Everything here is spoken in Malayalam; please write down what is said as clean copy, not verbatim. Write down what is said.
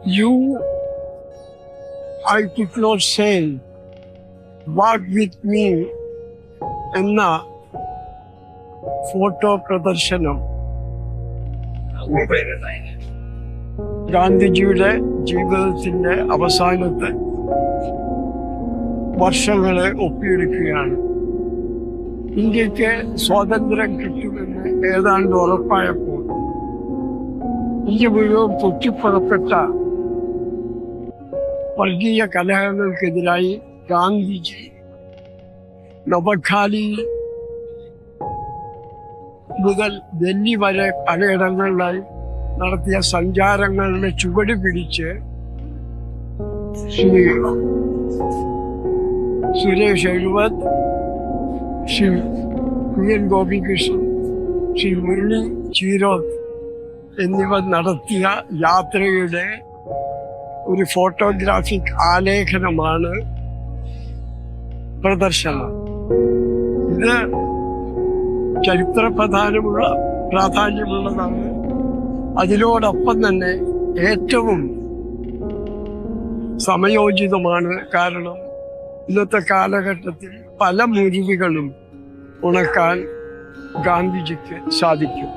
You, I could not say, walk with me എന്ന ഫോട്ടോ പ്രദർശനം ഗാന്ധിജിയുടെ ജീവിതത്തിന്റെ അവസാനത്തെ വർഷങ്ങളെ ഒപ്പിയെടുക്കുകയാണ്. ഇന്ത്യക്ക് സ്വാതന്ത്ര്യം കിട്ടുമെന്ന് ഏതാണ്ട് ഉറപ്പായപ്പോൾ ഇന്ത്യ മുഴുവൻ പൊട്ടിപ്പുറപ്പെട്ട വർഗീയ കലഹങ്ങൾക്കെതിരായി ഗാന്ധിജി നവഖാലി മുതൽ ഡൽഹി വരെ പലയിടങ്ങളിലായി നടത്തിയ സഞ്ചാരങ്ങളുടെ ചുവട് പിടിച്ച് ശ്രീ സുരേഷ് എഴുവത്, ശ്രീ പി എൻ ഗോപികൃഷ്ണൻ, ശ്രീ മുരളി ചീരോത്ത് എന്നിവർ നടത്തിയ യാത്രയുടെ ഒരു ഫോട്ടോഗ്രാഫിക് ആലേഖനമാണ് പ്രദർശനം. ഇത് ചരിത്ര പ്രാധാന്യമുള്ളതാണ്. അതിനോടൊപ്പം തന്നെ ഏറ്റവും സമയോചിതമാണ്. കാരണം ഇന്നത്തെ കാലഘട്ടത്തിൽ പല മുറിവുകളും ഉണക്കാൻ ഗാന്ധിജിക്ക് സാധിക്കും.